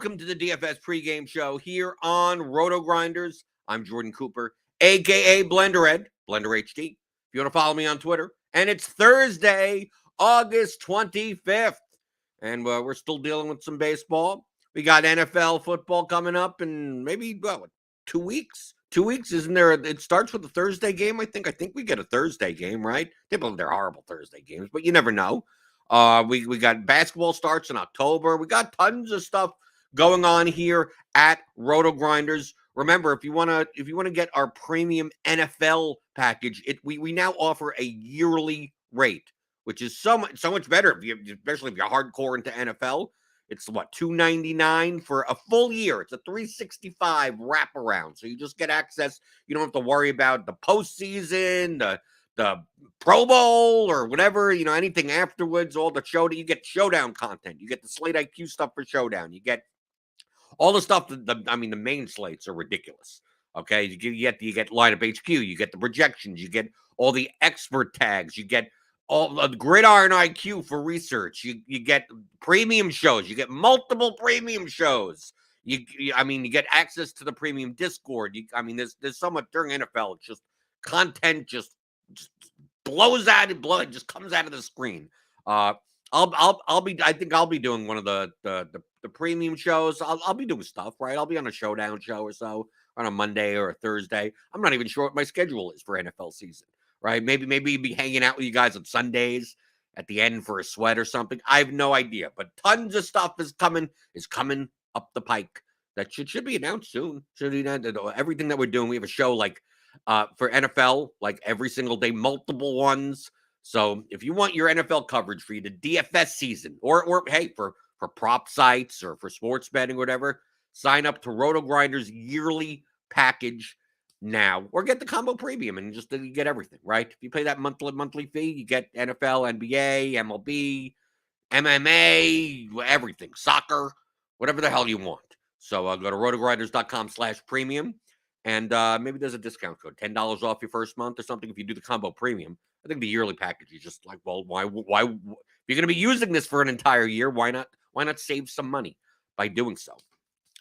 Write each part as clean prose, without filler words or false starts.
Welcome to the DFS pregame show here on RotoGrinders. I'm Jordan Cooper, a.k.a. Blender Ed, Blender HD. If you want to follow me on Twitter. And it's Thursday, August 25th. And we're still dealing with some baseball. We got NFL football coming up in maybe, 2 weeks? 2 weeks, isn't there? It starts with a Thursday game, I think. I think we get a Thursday game, right? They're horrible Thursday games, but you never know. We got basketball starts in October. We got tons of stuff going on here at RotoGrinders. Remember, if you want to get our premium NFL package, we now offer a yearly rate, which is so much better especially if you're hardcore into NFL. It's $299 for a full year. It's a 365 wraparound. So you just get access. You don't have to worry about the postseason, the Pro Bowl or whatever, anything afterwards, all the you get Showdown content. You get the Slate IQ stuff for Showdown. You get all the stuff the main slates are ridiculous. Okay. You get lineup HQ, you get the projections, you get all the expert tags, you get all the gridiron IQ for research, you get premium shows, you get multiple premium shows. You get access to the premium Discord. There's so much during NFL. It's just content just blows out and blood just comes out of the screen. I think I'll be doing one of the premium shows. I'll be doing stuff, right? I'll be on a Showdown show or so on a Monday or a Thursday. I'm not even sure what my schedule is for NFL season, right? Maybe be hanging out with you guys on Sundays at the end for a sweat or something. I have no idea, but tons of stuff is coming up the pike that should be announced soon. Everything that we're doing. We have a show for NFL, every single day, multiple ones. So if you want your NFL coverage for the DFS season, or hey, for prop sites or for sports betting or whatever, sign up to RotoGrinders yearly package now, or get the combo premium and just you get everything, right? If you pay that monthly fee, you get NFL, NBA, MLB, MMA, everything, soccer, whatever the hell you want. So go to rotogrinders.com/premium. And maybe there's a discount code, $10 off your first month or something if you do the combo premium. I think the yearly package is just why if you're going to be using this for an entire year, why not save some money by doing so?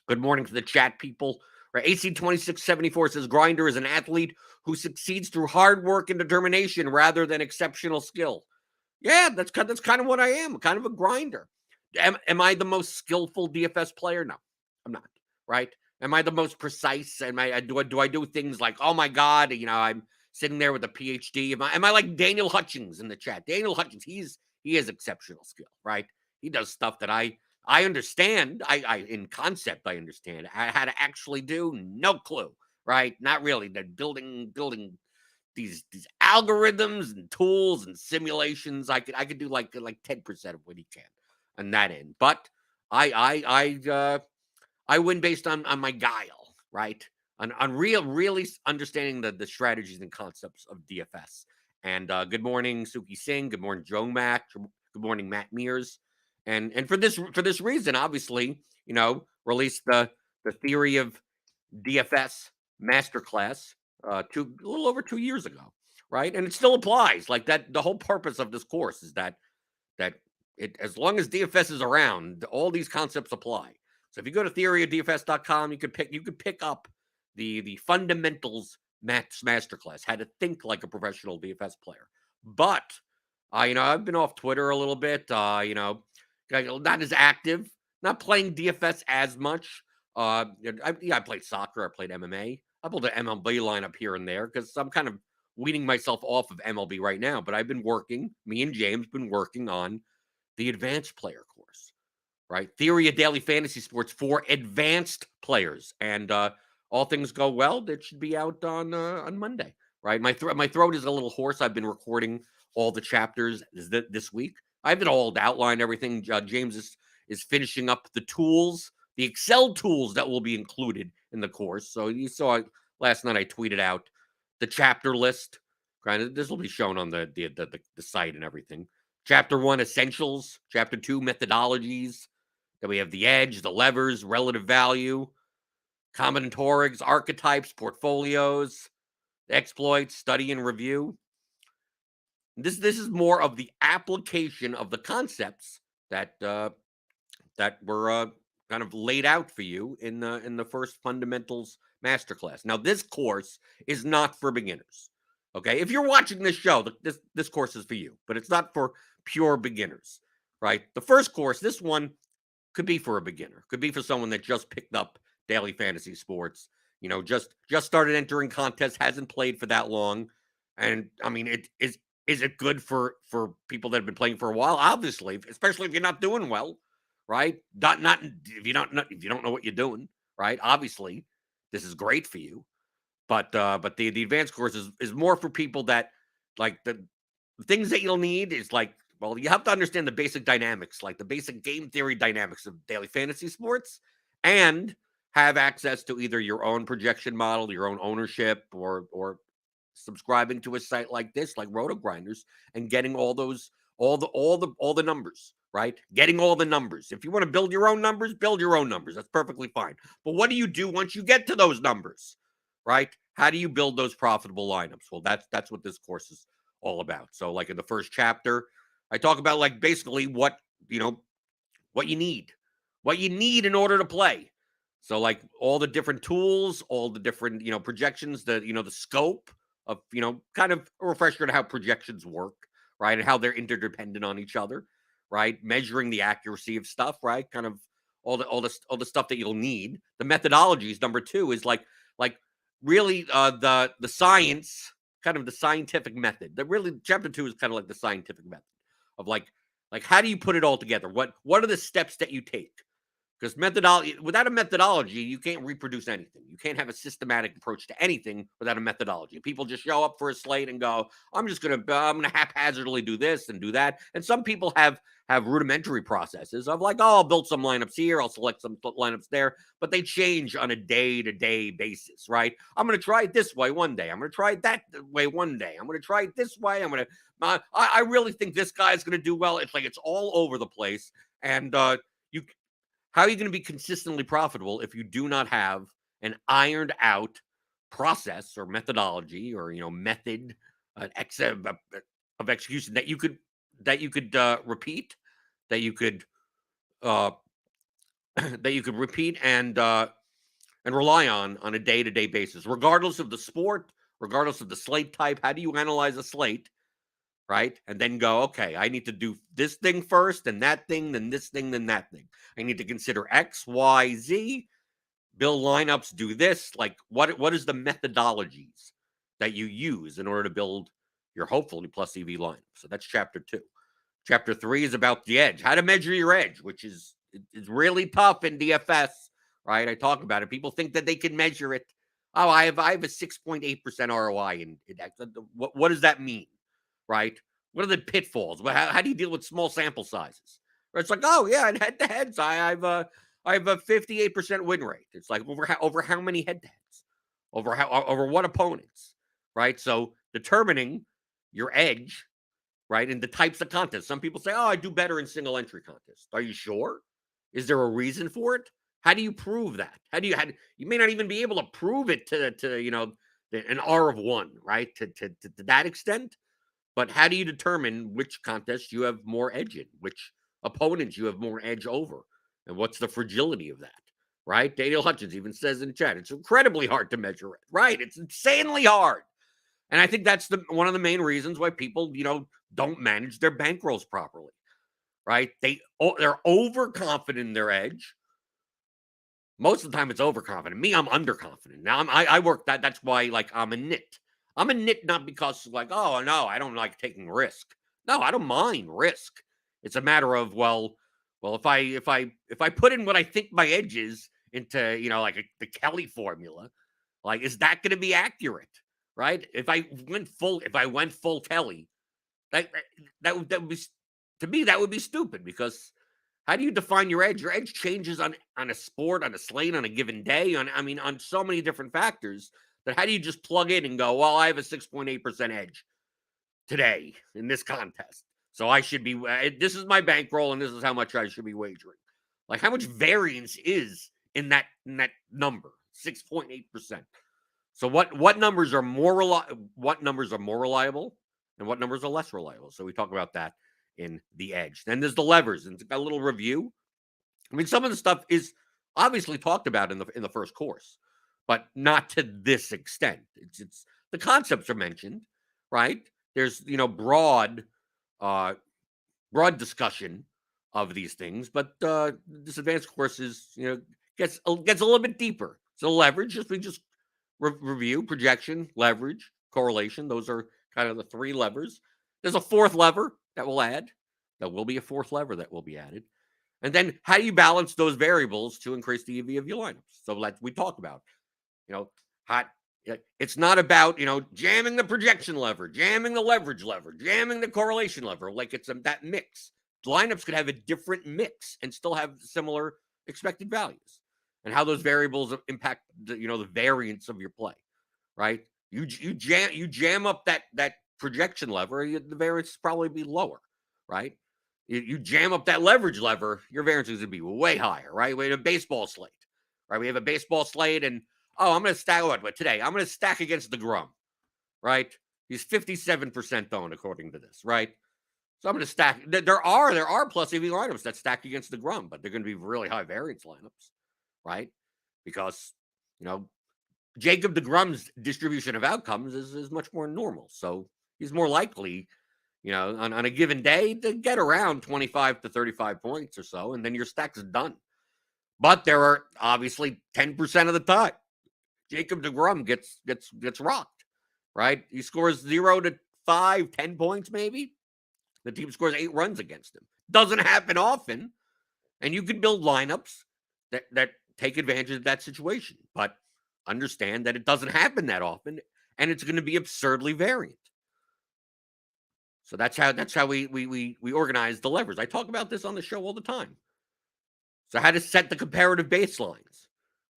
Good morning to the chat people. Right, AC2674 says Grinder is an athlete who succeeds through hard work and determination rather than exceptional skill. Yeah, that's kind of what I am, kind of a grinder. Am I the most skillful DFS player? No, I'm not, right? Am I the most precise? Do I do things like, oh my God, I'm sitting there with a PhD? Am I like Daniel Hutchings in the chat? Daniel Hutchings, he has exceptional skill, right? He does stuff that I understand. I in concept I understand. How to actually do, no clue, right? Not really. They're building these algorithms and tools and simulations. I could do like 10% of what he can on that end, but I win based on my guile, right? On really understanding the strategies and concepts of DFS. And good morning, Suki Singh. Good morning, Joe Mack. Good morning, Matt Mears. And for this reason, obviously, released the theory of DFS Masterclass a little over 2 years ago, right? And it still applies. Like that, the whole purpose of this course is that as long as DFS is around, all these concepts apply. So if you go to theoryofdfs.com, you could pick up the fundamentals masterclass, how to think like a professional DFS player. But I've been off Twitter a little bit, not as active, not playing DFS as much. I played soccer, I played MMA. I pulled an MLB lineup here and there because I'm kind of weaning myself off of MLB right now. But I've been working, me and James been working on the advanced player course. Right, theory of daily fantasy sports for advanced players, and all things go well, that should be out on Monday. Right, my throat is a little hoarse. I've been recording all the chapters this week. I have it all outlined, everything. James is finishing up the tools, the Excel tools that will be included in the course. So you saw last night I tweeted out the chapter list. Granted, this will be shown on the site and everything. Chapter 1, essentials. Chapter 2, methodologies. Then we have the edge, the levers, relative value, combinatorics, archetypes, portfolios, exploits, study and review. This is more of the application of the concepts that we're kind of laid out for you in the first fundamentals masterclass. Now, this course is not for beginners. Okay, if you're watching this show, this course is for you, but it's not for pure beginners, right? The first course, this one could be for a beginner, could be for someone that just picked up daily fantasy sports, just started entering contests, hasn't played for that long, and I mean, is it good for people that have been playing for a while? Obviously, especially if you're not doing well, right? Not if you don't know what you're doing, right? Obviously, this is great for you. But the advanced course is more for people that like the things that you'll need is like, well, you have to understand the basic dynamics, like the basic game theory dynamics of daily fantasy sports, and have access to either your own projection model, your own ownership, or subscribing to a site like this, like RotoGrinders, and getting all the numbers, right? Getting all the numbers. If you want to build your own numbers, build your own numbers. That's perfectly fine. But what do you do once you get to those numbers, right? How do you build those profitable lineups? Well, that's what this course is all about. So, like in the first chapter, I talk about like basically what what you need in order to play. So, like all the different tools, all the different projections, the scope of kind of a refresher on how projections work, right, and how they're interdependent on each other, right? Measuring the accuracy of stuff, right? Kind of all the stuff that you'll need. The methodologies, number two, is like really the science, kind of the scientific method. That really chapter two is kind of like the scientific method of like how do you put it all together? What are the steps that you take? Because methodology, without a methodology, you can't reproduce anything. You can't have a systematic approach to anything without a methodology. People just show up for a slate and go, I'm gonna haphazardly do this and do that. And some people have rudimentary processes of like, oh, I'll build some lineups here, I'll select some lineups there, but they change on a day-to-day basis, right? I'm gonna try it this way one day. I'm gonna try it that way one day. I'm gonna try it this way. I really think this guy's gonna do well. It's like it's all over the place, and you how are you going to be consistently profitable if you do not have an ironed out process or methodology or method of execution that you could repeat, that you could uh, that you could repeat and rely on a day-to-day basis, regardless of the sport, regardless of the slate type? How do you analyze a slate? Right? And then go, okay, I need to do this thing first, and that thing, then this thing, then that thing. I need to consider X, Y, Z, build lineups, do this. Like, what is the methodologies that you use in order to build your hopefully plus EV lineup? So that's chapter two. Chapter three is about the edge, how to measure your edge, which is really tough in DFS, right? I talk about it. People think that they can measure it. Oh, I have a 6.8% ROI in X. What does that mean? Right? What are the pitfalls? How do you deal with small sample sizes? It's like, oh yeah, in head-to-heads, I have a 58% win rate. It's like over how many head-to-heads, over what opponents, right? So determining your edge, right, and the types of contests. Some people say, oh, I do better in single entry contests. Are you sure? Is there a reason for it? How do you prove that? You may not even be able to prove it to an R of 1, right? To that extent. But how do you determine which contests you have more edge in, which opponents you have more edge over, and what's the fragility of that, right? Daniel Hutchins even says in chat, it's incredibly hard to measure it, right? It's insanely hard. And I think that's one of the main reasons why people, don't manage their bankrolls properly, right? They're overconfident in their edge. Most of the time it's overconfident. Me, I'm underconfident. Now I work that. That's why I'm a nit. I'm a nit not because oh no, I don't like taking risk. No, I don't mind risk. It's a matter of if I put in what I think my edge is into the Kelly formula, is that going to be accurate? Right? If I went full Kelly, that would be, to me, that would be stupid, because how do you define your edge? Your edge changes on a sport, on a slate, on a given day, on so many different factors. That how do you just plug in and go, well, I have a 6.8% edge today in this contest, so I should be, this is my bankroll and this is how much I should be wagering. How much variance is in that number, 6.8%? So what numbers are more reliable and what numbers are less reliable? So we talk about that in the edge. Then there's the levers, and a little review. Some of the stuff is obviously talked about in the first course, but not to this extent. It's the concepts are mentioned, right? There's uh, broad discussion of these things, but this advanced course is gets a little bit deeper. So leverage, we just review projection, leverage, correlation. Those are kind of the three levers. There's a fourth lever that we'll add. There will be a fourth lever that will be added. And then how do you balance those variables to increase the EV of your lineups? So like we talk about, hot. It's not about jamming the projection lever, jamming the leverage lever, jamming the correlation lever. Like it's that mix. Lineups could have a different mix and still have similar expected values, and how those variables impact the variance of your play. Right? You jam up that projection lever, the variance probably be lower. Right? You jam up that leverage lever, your variance is going to be way higher. Right? We have a baseball slate. Right? We have a baseball slate, and I'm going to stack today. I'm going to stack against the Grum, right? He's 57% owned according to this, right? So I'm going to stack. There are plus EV lineups that stack against the Grum, but they're going to be really high variance lineups, right? Because Jacob deGrum's distribution of outcomes is much more normal, so he's more likely, on a given day to get around 25 to 35 points or so, and then your stack's done. But there are obviously 10% of the time Jacob deGrum gets rocked, right? He scores 0 to 5, 10 points maybe. The team scores 8 runs against him. Doesn't happen often, and you can build lineups that take advantage of that situation. But understand that it doesn't happen that often, and it's going to be absurdly variant. So that's how we organize the levers. I talk about this on the show all the time. So how to set the comparative baselines.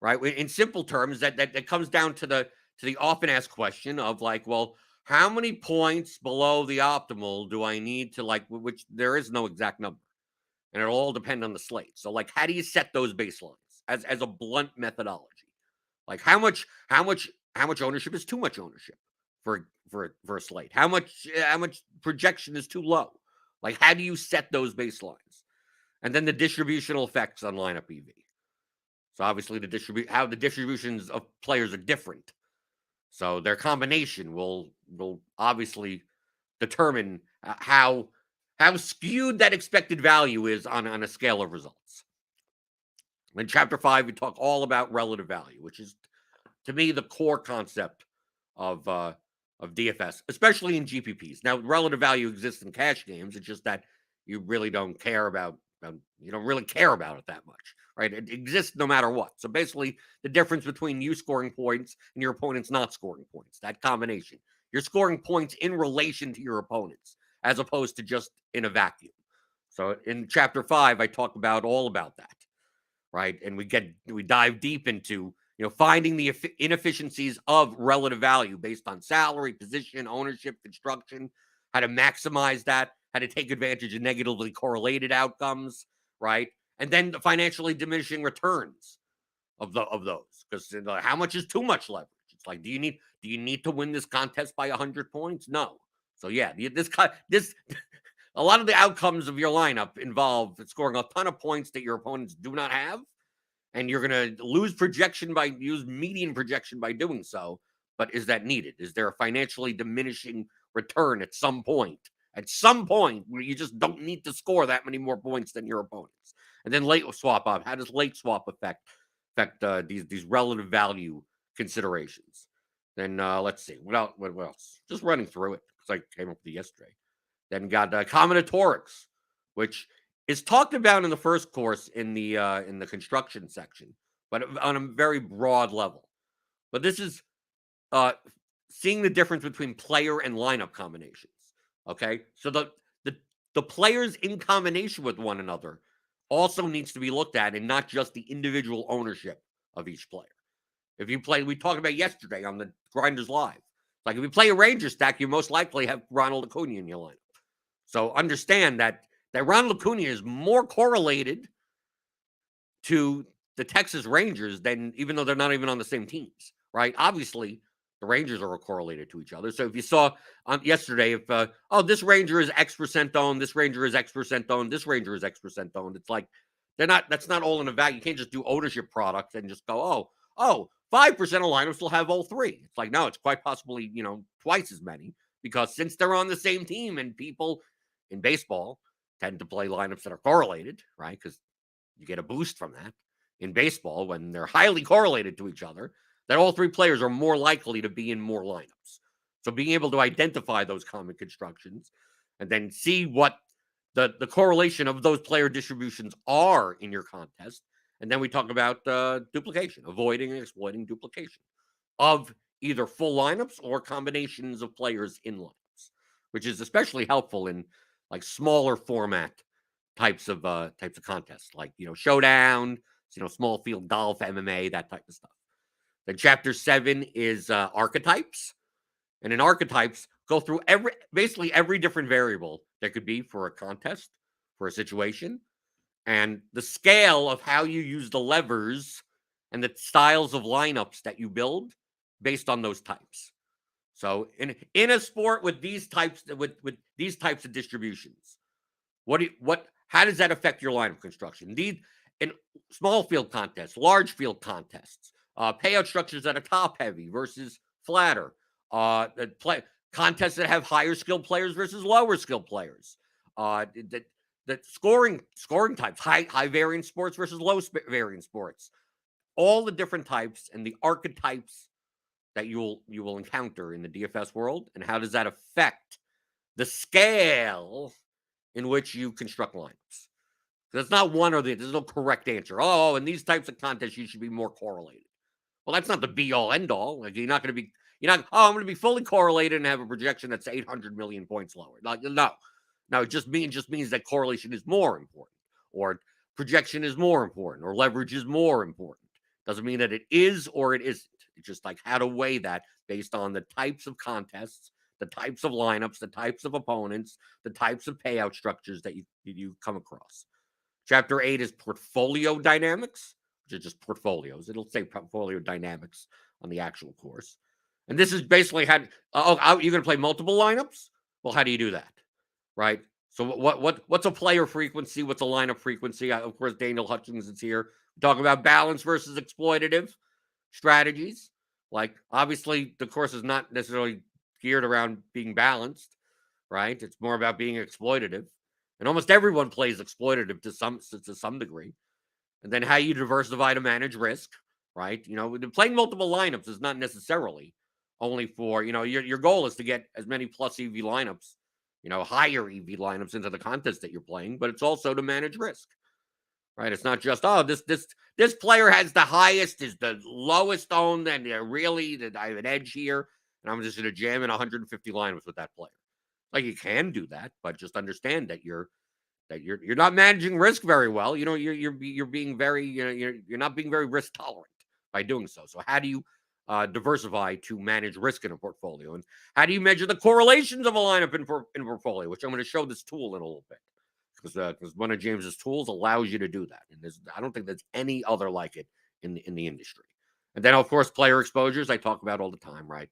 Right? In simple terms, that comes down to the often asked question of like, well, how many points below the optimal do I need to which there is no exact number, and it'll all depend on the slate. So like, how do you set those baselines as a blunt methodology? Like how much ownership is too much ownership for a slate? How much projection is too low? Like how do you set those baselines? And then the distributional effects on lineup EV. So obviously how the distributions of players are different. So their combination will obviously determine how skewed that expected value is on a scale of results. In Chapter 5, we talk all about relative value, which is, to me, the core concept of DFS, especially in GPPs. Now, relative value exists in cash games. It's just that you really don't care about you don't really care about it that much. Right? It exists no matter what. So basically, the difference between you scoring points and your opponents not scoring points, that combination. You're scoring points in relation to your opponents, as opposed to just in a vacuum. So in Chapter 5, I talk all about that, right? And we dive deep into finding the inefficiencies of relative value based on salary, position, ownership, construction, how to maximize that, how to take advantage of negatively correlated outcomes, right? And then the financially diminishing returns of those, because how much is too much leverage? It's like, do you need to win this contest by 100 points? No. So yeah, this a lot of the outcomes of your lineup involve scoring a ton of points that your opponents do not have, and you're going to lose median projection by doing so. But is that needed? Is there a financially diminishing return at some point? At some point where you just don't need to score that many more points than your opponents. And then late swap up. How does late swap affect these relative value considerations? Then let's see. What else? Just running through it because I came up with it yesterday. Then got combinatorics, which is talked about in the first course in the construction section, but on a very broad level. But this is seeing the difference between player and lineup combinations. Okay, so the players in combination with one another also needs to be looked at, and not just the individual ownership of each player. If you play, we talked about yesterday on the Grinders Live. Like if you play a Ranger stack, you most likely have Ronald Acuna in your lineup. So understand that Ronald Acuna is more correlated to the Texas Rangers than, even though they're not even on the same teams, right? Obviously, the Rangers are correlated to each other. So if you saw yesterday, if this Ranger is X% owned, this Ranger is X% owned, this Ranger is X% owned, it's like That's not all in a vacuum. You can't just do ownership products and just go, 5% of lineups will have all three. It's like, no, it's quite possibly, twice as many, because since they're on the same team and people in baseball tend to play lineups that are correlated, right? Because you get a boost from that in baseball when they're highly correlated to each other, that all three players are more likely to be in more lineups. So being able to identify those common constructions and then see what the correlation of those player distributions are in your contest. And then we talk about duplication, avoiding and exploiting duplication of either full lineups or combinations of players in lineups, which is especially helpful in like smaller format types of contests, like showdown, small field golf, MMA, that type of stuff. Then chapter 7 is archetypes, and in archetypes go through basically every different variable that could be for a contest, for a situation, and the scale of how you use the levers and the styles of lineups that you build based on those types. So in a sport with these types of distributions, how does that affect your lineup construction? In small field contests, large field contests, payout structures that are top heavy versus flatter, contests that have higher skilled players versus lower skilled players, the scoring types, high variance sports versus low variance sports, all the different types and the archetypes that you will encounter in the DFS world, and how does that affect the scale in which you construct lineups? There's not one or there's no correct answer. Oh, in these types of contests, you should be more correlated. Well, that's not the be all end all. Like I'm going to be fully correlated and have a projection that's 800 million points lower. Like, no, it just means that correlation is more important, or projection is more important, or leverage is more important. Doesn't mean that it is or it isn't. It's just like how to weigh that based on the types of contests, the types of lineups, the types of opponents, the types of payout structures that you come across. Chapter 8 is portfolio dynamics, which is just portfolios. It'll say portfolio dynamics on the actual course. And this is basically how, you're going to play multiple lineups? Well, how do you do that? Right? So what's a player frequency? What's a lineup frequency? Of course, Daniel Hutchins is here. We're talking about balance versus exploitative strategies. Like, obviously, the course is not necessarily geared around being balanced, right? It's more about being exploitative. And almost everyone plays exploitative to some degree. And then how you diversify to manage risk, right? Playing multiple lineups is not necessarily only for, your goal is to get as many plus EV lineups, higher EV lineups into the contest that you're playing, but it's also to manage risk, right? It's not just, this player has the highest, is the lowest owned, and I have an edge here, and I'm just going to jam in 150 lineups with that player. Like, you can do that, but just understand that you're not managing risk very well. You're being very, you're not being very risk tolerant by doing so. So how do you diversify to manage risk in a portfolio? And how do you measure the correlations of a lineup in a portfolio, which I'm going to show this tool in a little bit, because one of James's tools allows you to do that. And I don't think there's any other like it in the industry. And then, of course, player exposures I talk about all the time, right?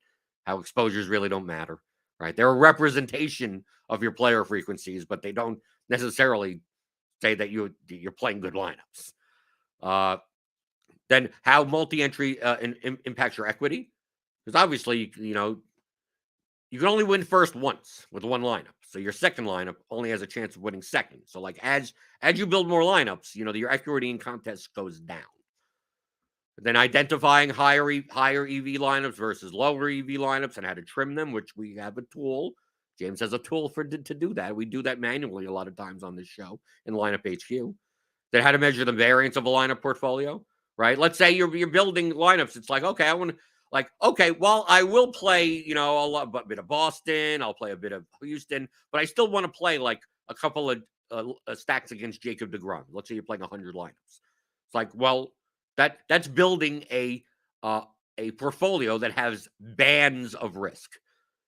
How exposures really don't matter, right? They're a representation of your player frequencies, but they don't necessarily say that you're playing good lineups. Then how multi-entry impacts your equity, because obviously you can only win first once with one lineup, so your second lineup only has a chance of winning second. So like as you build more lineups, your equity in contests goes down. Then identifying higher EV lineups versus lower EV lineups and how to trim them, which we have a tool. James has a tool to do that. We do that manually a lot of times on this show in Lineup HQ. Then how to measure the variance of a lineup portfolio, right? Let's say you're building lineups. It's like, okay, well, I will play, a bit of Boston. I'll play a bit of Houston, but I still want to play like a couple of stacks against Jacob deGrom. Let's say you're playing 100 lineups. It's like, well, that's building a portfolio that has bands of risk.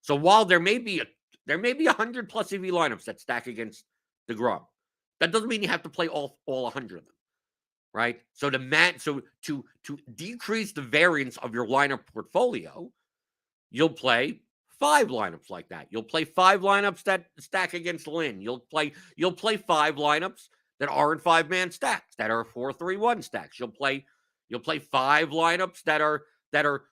So while there may be 100 plus EV lineups that stack against deGrom, that doesn't mean you have to play all 100 of them, right? So to decrease the variance of your lineup portfolio, you'll play 5 lineups like that. You'll play 5 lineups that stack against Lynn. You'll play 5 lineups that aren't 5-man stacks, that are 4-3-1 stacks. You'll play 5 lineups that are that are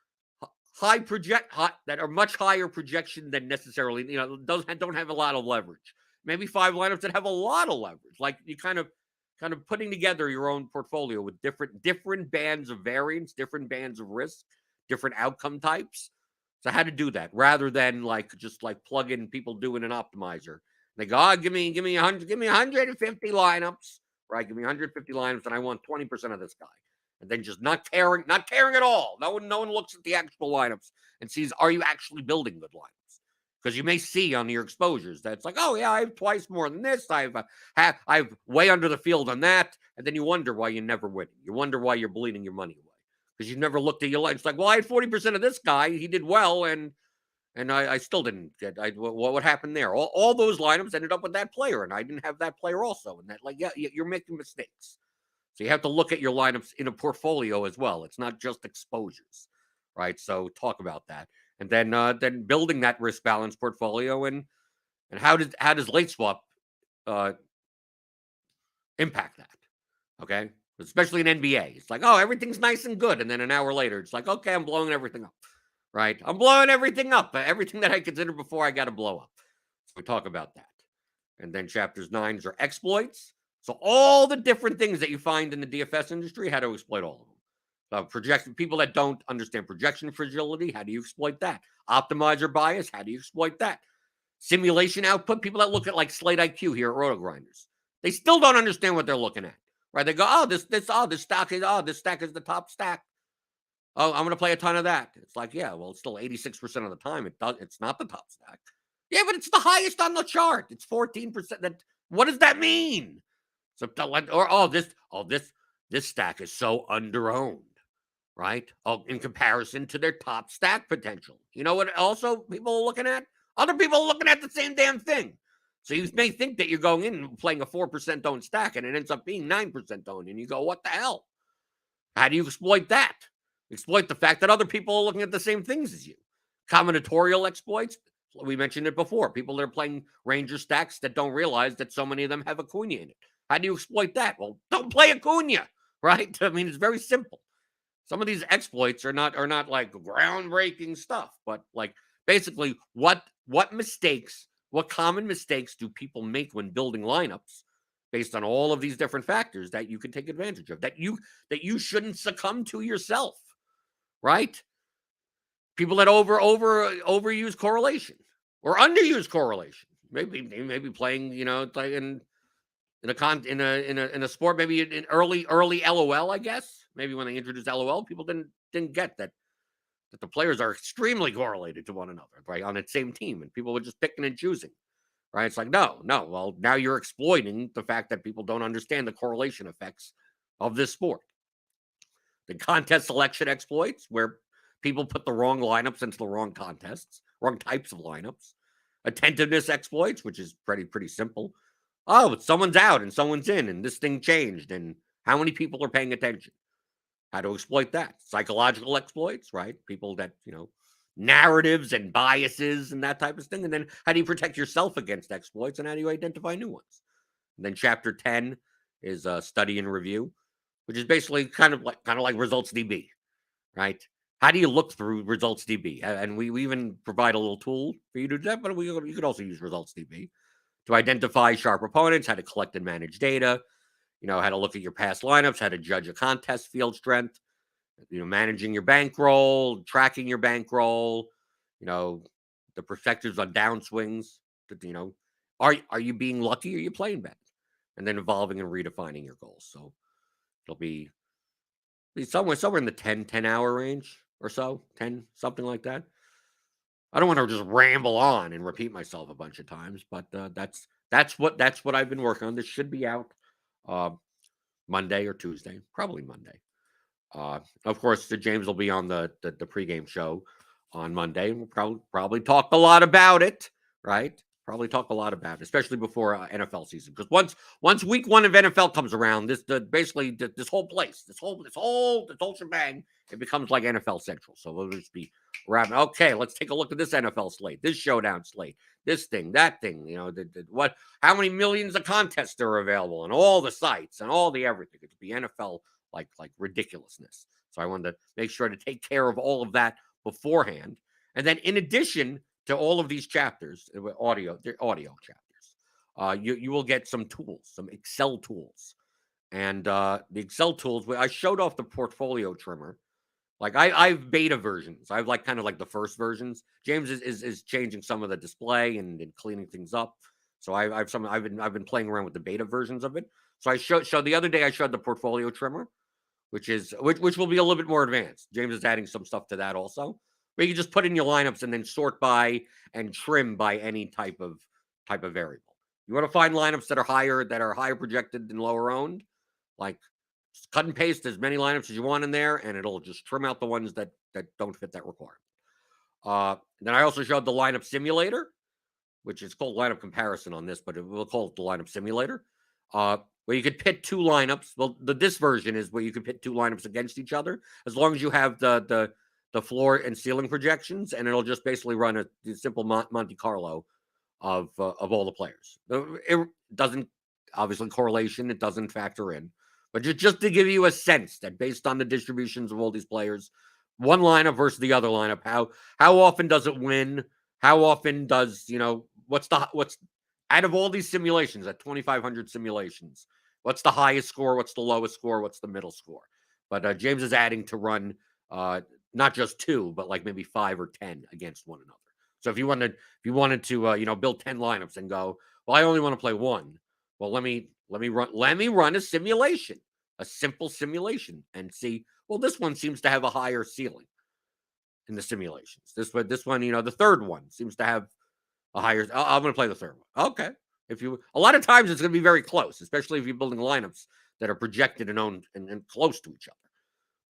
much higher projection than necessarily, don't have a lot of leverage. Maybe 5 lineups that have a lot of leverage. Like you kind of putting together your own portfolio with different bands of variance, different bands of risk, different outcome types. So how to do that rather than just plug in people doing an optimizer. They go, give me 150 lineups, right? Give me 150 lineups, and I want 20% of this guy. And then just not caring at all. No one looks at the actual lineups and sees, are you actually building good lineups? Because you may see on your exposures that's like, oh yeah, I have twice more than this. I've way under the field on that, and then you wonder why you never win. You wonder why you're bleeding your money away because you've never looked at your lineups. It's like, well, I had 40% of this guy. He did well, and I still didn't get. What happened there? All those lineups ended up with that player, and I didn't have that player also. And that, you're making mistakes. So you have to look at your lineups in a portfolio as well. It's not just exposures, right? So talk about that, and then building that risk balance portfolio, and how does late swap impact that? Okay, especially in NBA, it's like, oh, everything's nice and good, and then an hour later, it's like, okay, I'm blowing everything up. Right? I'm blowing everything up. Everything that I considered before, I got to blow up. So we talk about that. And then chapters 9 are exploits. So all the different things that you find in the DFS industry, how to exploit all of them. People that don't understand projection fragility, how do you exploit that? Optimizer bias, how do you exploit that? Simulation output, people that look at Slate IQ here at RotoGrinders, they still don't understand what they're looking at. Right? They go, this stack is the top stack. Oh, I'm going to play a ton of that. It's like, yeah, well, it's still 86% of the time. It's not the top stack. Yeah, but it's the highest on the chart. It's 14%. What does that mean? So, this stack is so underowned, right? Oh, in comparison to their top stack potential. You know what? Also, people are looking at other people are looking at the same damn thing. So you may think that you're going in and playing a 4% owned stack, and it ends up being 9% owned, and you go, what the hell? How do you exploit that? Exploit the fact that other people are looking at the same things as you. Combinatorial exploits, we mentioned it before. People that are playing Ranger stacks that don't realize that so many of them have Acuna in it. How do you exploit that? Well, don't play Acuna, right? I mean, it's very simple. Some of these exploits are not groundbreaking stuff, but basically what common mistakes do people make when building lineups based on all of these different factors that you can take advantage of, that you shouldn't succumb to yourself. Right? People that overuse correlation or underuse correlation. Maybe playing, in a sport, maybe in early LOL, I guess. Maybe when they introduced LOL, people didn't get that the players are extremely correlated to one another, right? On the same team, and people were just picking and choosing. Right? It's like, no. Well, now you're exploiting the fact that people don't understand the correlation effects of this sport. The contest selection exploits, where people put the wrong lineups into the wrong contests, wrong types of lineups. Attentiveness exploits, which is pretty simple. Oh, someone's out and someone's in, and this thing changed, and how many people are paying attention? How to exploit that? Psychological exploits, right? People that, narratives and biases and that type of thing. And then how do you protect yourself against exploits, and how do you identify new ones? And then chapter 10 is study and review, which is basically kind of like results DB, right? How do you look through results DB? And we even provide a little tool for you to do that, but you could also use results DB to identify sharp opponents, how to collect and manage data, how to look at your past lineups, how to judge a contest field strength, managing your bankroll, tracking your bankroll, the perspectives on downswings, are you being lucky or are you playing bad? And then evolving and redefining your goals. So it'll be somewhere in the 10 hour range or so, 10, something like that. I don't want to just ramble on and repeat myself a bunch of times, but that's what I've been working on. This should be out Monday or Tuesday, probably Monday. Of course, James will be on the pregame show on Monday. We'll probably talk a lot about it, right? Probably talk a lot about it, especially before NFL season. Because once week 1 of NFL comes around, this whole place, this whole shebang, it becomes like NFL Central. So we'll just be wrapping. Okay, let's take a look at this NFL slate, this showdown slate, this thing, that thing. How many millions of contests are available, and all the sites and all the everything. It's the NFL like ridiculousn's. So I wanted to make sure to take care of all of that beforehand, and then in addition to all of these chapters, they're audio chapters, you will get some tools, some Excel tools. And the Excel tools, I showed off the portfolio trimmer. Like I've beta versions. I've like kind of like the first versions. James is changing some of the display and cleaning things up. So I've been playing around with the beta versions of it. So I showed the other day I showed the portfolio trimmer, which will be a little bit more advanced. James is adding some stuff to that also. Where you can just put in your lineups and then sort by and trim by any type of variable. You want to find lineups that are higher projected than lower owned, like just cut and paste as many lineups as you want in there, and it'll just trim out the ones that don't fit that requirement. Then I also showed the lineup simulator, which is called lineup comparison on this, but we'll call it the lineup simulator, where you could pit two lineups. Well, this version is where you can pit two lineups against each other, as long as you have the floor and ceiling projections, and it'll just basically run a simple Monte Carlo of all the players. It doesn't, obviously, correlation, it doesn't factor in, but just to give you a sense that based on the distributions of all these players, one lineup versus the other lineup, how often does it win? How often does, what's out of all these simulations, at 2,500 simulations, what's the highest score? What's the lowest score? What's the middle score? But James is adding to run not just 2, but like maybe 5 or 10 against one another. So if you wanted to build 10 lineups and go, well, I only want to play 1. Well, let me run a simulation, a simple simulation, and see. Well, this one seems to have a higher ceiling in the simulations. This one, the third one seems to have a higher. I'm going to play the third one. Okay. A lot of times it's going to be very close, especially if you're building lineups that are projected and owned and close to each other.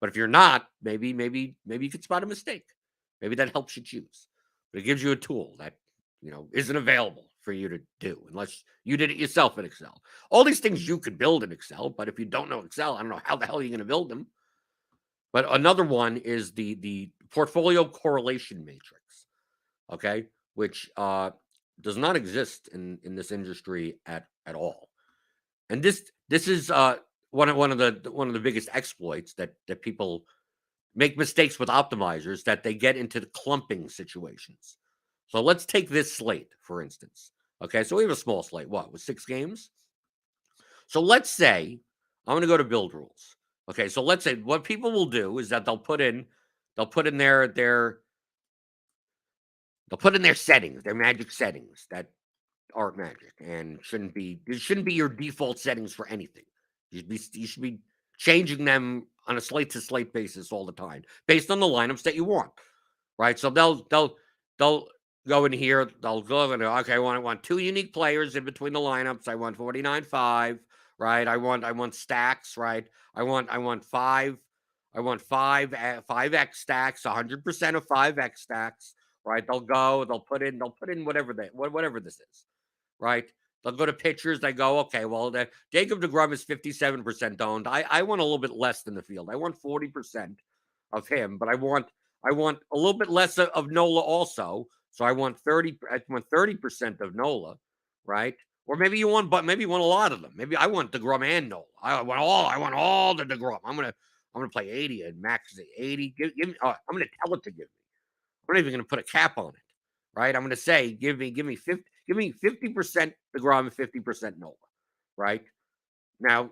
But if you're not, maybe you could spot a mistake. Maybe that helps you choose. But it gives you a tool that, isn't available for you to do unless you did it yourself in Excel. All these things you could build in Excel, but if you don't know Excel, I don't know how the hell you're going to build them. But another one is the portfolio correlation matrix, okay, which does not exist in this industry at all. And this is one of the biggest exploits that people make mistakes with optimizers, that they get into the clumping situations. So let's take this slate, for instance. Okay, so we have a small slate, with 6 games? So let's say, I'm going to go to build rules. Okay, so let's say what people will do is that they'll put in their settings, their magic settings that aren't magic and shouldn't be your default settings for anything. You should be changing them on a slate to slate basis all the time, based on the lineups that you want, right? So they'll go in here. They'll go in. Okay, I want 2 unique players in between the lineups. I want 49.5, right? I want stacks, right? I want 5. I want 5x stacks, 100% of 5x stacks, right? They'll put in whatever this is, right? They'll go to pitchers. They go, okay, well, Jacob deGrom is 57% owned. I want a little bit less than the field. I want 40% of him, but I want a little bit less of Nola also. So I want 30% of Nola, right? Or maybe you want a lot of them. Maybe I want deGrom and Nola. I want all the deGrom. I'm gonna play 80 and max 80. Give me. I'm gonna tell it to give me. I'm not even gonna put a cap on it, right? I'm gonna say give me 50%. Give me 50% deGrom and 50% Nola, right? Now,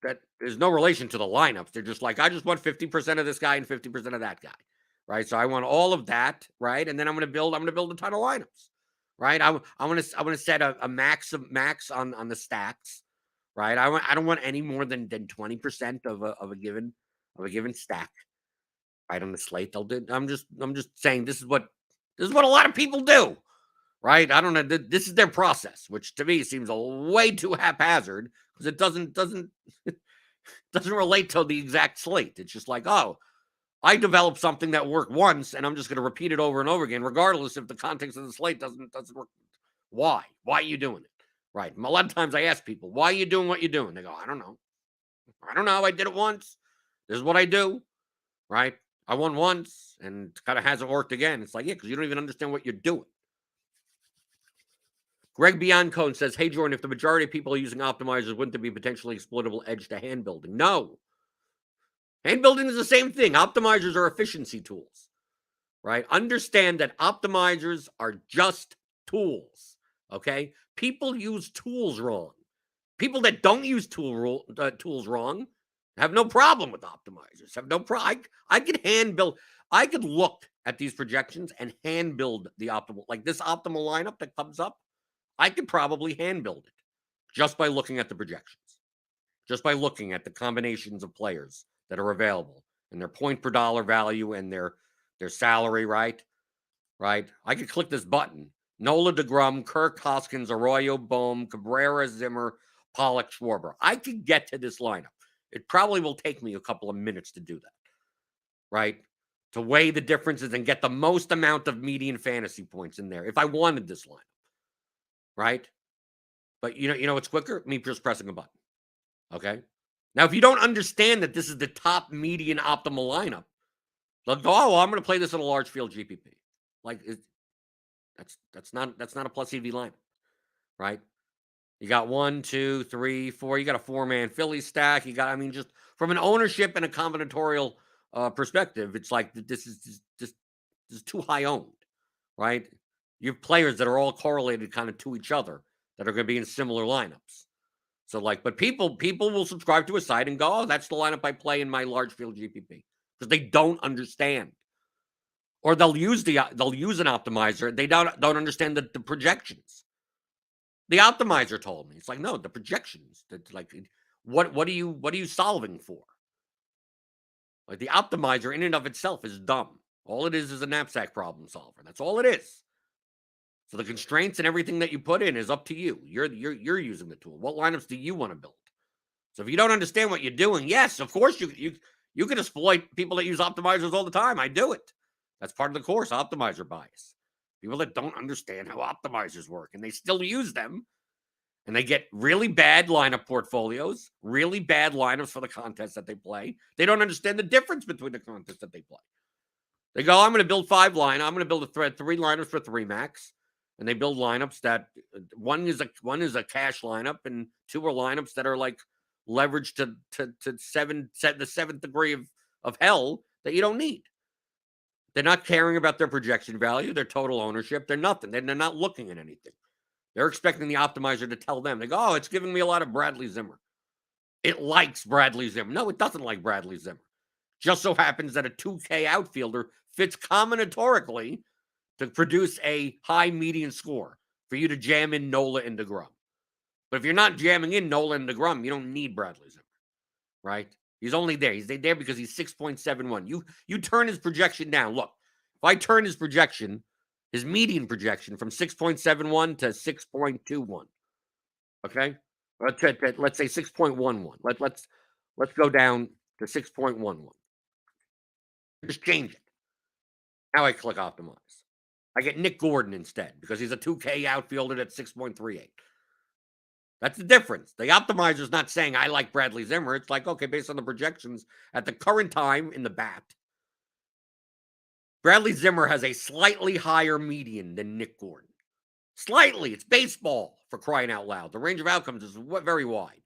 that there's no relation to the lineups. They're just like, I just want 50% of this guy and 50% of that guy, right? So I want all of that, right? And then I'm going to build a ton of lineups, right? I'm going to set a max on the stacks, right? I don't want any more than 20% of a given stack, right, on the slate. I'm just saying this is what a lot of people do. Right? I don't know. This is their process, which to me seems way too haphazard, because it doesn't relate to the exact slate. It's just like, oh, I developed something that worked once, and I'm just going to repeat it over and over again, regardless if the context of the slate doesn't Why? Why are you doing it? Right. A lot of times I ask people, why are you doing what you're doing? They go, I don't know. I don't know. I did it once. This is what I do. Right. I won once and kind of hasn't worked again. It's like, yeah, because you don't even understand what you're doing. Greg Biancone says, hey, Jordan, if the majority of people are using optimizers, wouldn't there be potentially exploitable edge to hand building? No. Hand building is the same thing. Optimizers are efficiency tools, right? Understand that optimizers are just tools, okay? People use tools wrong. People that don't use tools wrong have no problem with optimizers. Have no problem. I could hand build. I could look at these projections and hand build the optimal, like this optimal lineup that comes up. I could probably hand build it just by looking at the projections, just by looking at the combinations of players that are available and their point per dollar value and their salary, right? Right? I could click this button. Nola DeGrom, Kirk Hoskins, Arroyo, Bohm, Cabrera, Zimmer, Pollock, Schwarber. I could get to this lineup. It probably will take me a couple of minutes to do that, right? To weigh the differences and get the most amount of median fantasy points in there if I wanted this lineup, right? But you know what's quicker? Me just pressing a button. Okay. Now, if you don't understand that this is the top median optimal lineup, they'll go, oh, well, I'm going to play this in a large field GPP. Like that's not a plus EV lineup, right? You got 1, 2, 3, 4. You got a 4-man Philly stack. You got, I mean, just from an ownership and a combinatorial perspective, it's like this is too high owned, right? You have players that are all correlated kind of to each other that are going to be in similar lineups. So like, but people will subscribe to a site and go, oh, that's the lineup I play in my large field GPP because they don't understand, or they'll use an optimizer. They don't understand the projections. The optimizer told me it's like, no, the projections. That's like, what are you solving for? Like the optimizer in and of itself is dumb. All it is a knapsack problem solver. That's all it is. So the constraints and everything that you put in is up to you. You're using the tool. What lineups do you want to build? So if you don't understand what you're doing, yes, of course you can exploit people that use optimizers all the time. I do it. That's part of the course, optimizer bias. People that don't understand how optimizers work and they still use them, and they get really bad lineup portfolios, really bad lineups for the contests that they play. They don't understand the difference between the contests that they play. They go, I'm going to build 5 lineups. I'm going to build 3 lineups for 3 max. And they build lineups that one is a cash lineup and 2 are lineups that are like leveraged to the 7th degree of hell that you don't need. They're not caring about their projection value, their total ownership. They're nothing. They're not looking at anything. They're expecting the optimizer to tell them. They go, oh, it's giving me a lot of Bradley Zimmer. It likes Bradley Zimmer. No, it doesn't like Bradley Zimmer. Just so happens that a 2K outfielder fits combinatorically to produce a high median score for you to jam in Nola and DeGrom. But if you're not jamming in Nola and DeGrom, you don't need Bradley Zimmer, right? He's only there. He's there because he's 6.71. You turn his projection down. Look, if I turn his median projection from 6.71 to 6.21, okay? Let's say 6.11. Let's go down to 6.11. Just change it. Now I click optimize. I get Nick Gordon instead because he's a 2K outfielder at 6.38. That's the difference. The optimizer's not saying I like Bradley Zimmer. It's like, okay, based on the projections at the current time in the bat, Bradley Zimmer has a slightly higher median than Nick Gordon. Slightly. It's baseball, for crying out loud. The range of outcomes is very wide.